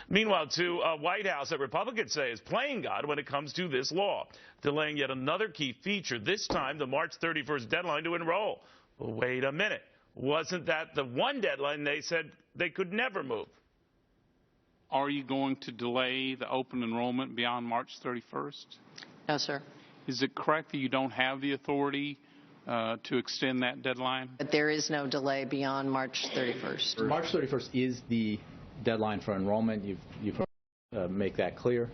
Meanwhile, to White House that Republicans say is playing God when it comes to this law, delaying yet another key feature, this time the March 31st deadline to enroll. Well, wait a minute. Wasn't that the one deadline they said they could never move? Are you going to delay the open enrollment beyond March 31st? No, sir. Is it correct that you don't have the authority to extend that deadline? But there is no delay beyond March 31st. March 31st is the deadline for enrollment. You've heard make that clear.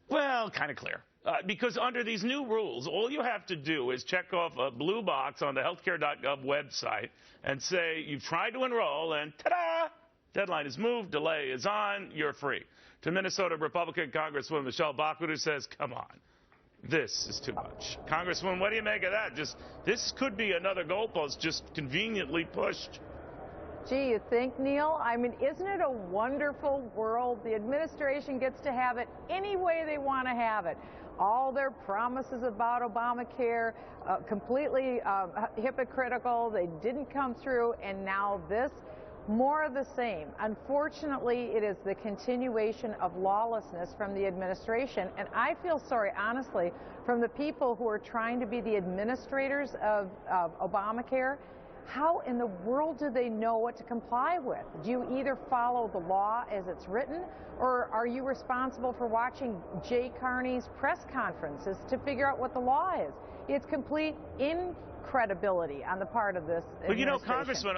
Well, kind of clear. Because under these new rules, all you have to do is check off a blue box on the healthcare.gov website and say you've tried to enroll, and ta-da! Deadline is moved, delay is on, you're free. To Minnesota Republican Congresswoman Michele Bachmann, who says, come on, this is too much. Congresswoman, what do you make of that? This could be another goalpost just conveniently pushed. Gee, you think, Neil? I mean, isn't it a wonderful world? The administration gets to have it any way they want to have it. All their promises about Obamacare, completely hypocritical. They didn't come through, and now this. More of the same. Unfortunately, it is the continuation of lawlessness from the administration, and I feel sorry, honestly, from the people who are trying to be the administrators of Obamacare. How in the world do they know what to comply with? Do you either follow the law as it's written, or are you responsible for watching Jay Carney's press conferences to figure out what the law is? It's complete incredibility on the part of this administration. But you know, Congressman,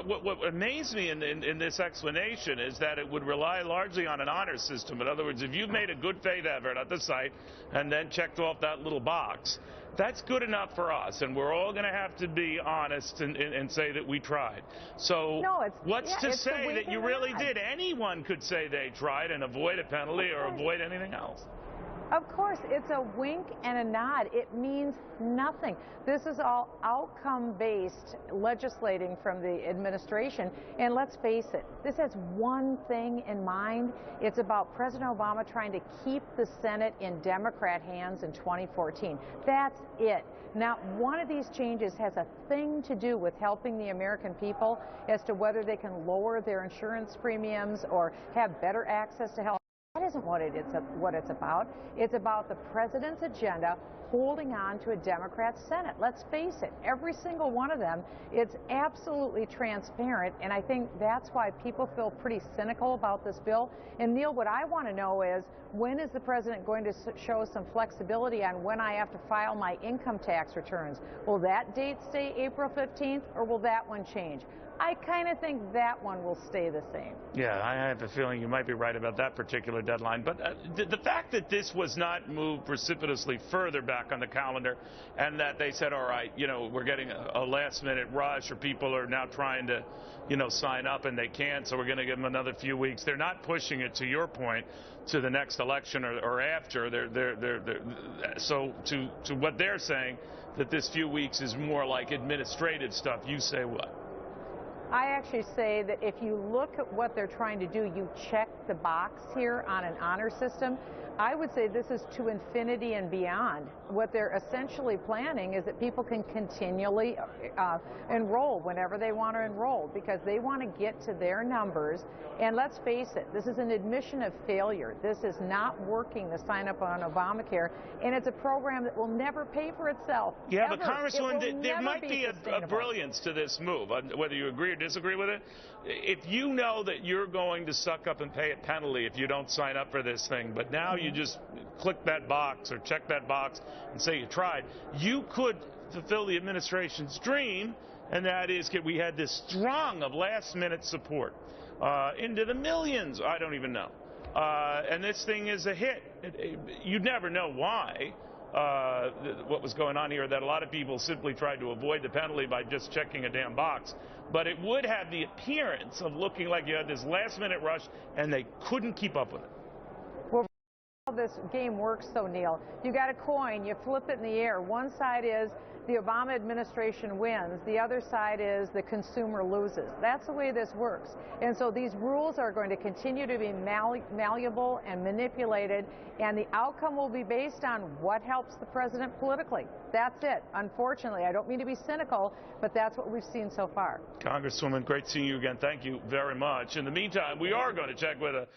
what amazed me in this explanation is that it would rely largely on an honor system. In other words, if you've made a good faith effort at the site and then checked off that little box, that's good enough for us, and we're all going to have to be honest and say that we tried. So what's to say that you really did? Anyone could say they tried and avoid a penalty or avoid anything else. Of course, it's a wink and a nod. It means nothing. This is all outcome-based legislating from the administration. And let's face it, this has one thing in mind. It's about President Obama trying to keep the Senate in Democrat hands in 2014. That's it. Not one of these changes has a thing to do with helping the American people as to whether they can lower their insurance premiums or have better access to health. That isn't what it's about. It's about the president's agenda holding on to a Democrat Senate. Let's face it, every single one of them, it's absolutely transparent, and I think that's why people feel pretty cynical about this bill. And Neil, what I want to know is, when is the president going to show some flexibility on when I have to file my income tax returns? Will that date stay April 15th, or will that one change? I kind of think that one will stay the same. Yeah, I have a feeling you might be right about that particular deadline. But the fact that this was not moved precipitously further back on the calendar, and that they said, all right, you know, we're getting a last-minute rush, or people are now trying to, you know, sign up and they can't, so we're going to give them another few weeks. They're not pushing it, to your point, to the next election or after. So to what they're saying, that this few weeks is more like administrative stuff. You say what? I actually say that if you look at what they're trying to do, you check the box here on an honor system. I would say this is to infinity and beyond. What they're essentially planning is that people can continually enroll whenever they want to enroll, because they want to get to their numbers. And let's face it, this is an admission of failure. This is not working to sign up on Obamacare, and it's a program that will never pay for itself. Yeah, ever. But Congresswoman, there might be a brilliance to this move, whether you agree or disagree with it. If you know that you're going to suck up and pay a penalty if you don't sign up for this thing, but now you just click that box or check that box and say you tried, you could fulfill the administration's dream, and that is that we had this strong of last-minute support into the millions. I don't even know. And this thing is a hit. You'd never know why. What was going on here, that a lot of people simply tried to avoid the penalty by just checking a damn box. But it would have the appearance of looking like you had this last-minute rush, and they couldn't keep up with it. Well, how this game works, though, Neil, you got a coin, you flip it in the air. One side is the Obama administration wins. The other side is the consumer loses. That's the way this works. And so these rules are going to continue to be malleable and manipulated, and the outcome will be based on what helps the president politically. That's it. Unfortunately, I don't mean to be cynical, but that's what we've seen so far. Congresswoman, great seeing you again. Thank you very much. In the meantime, we are going to check with a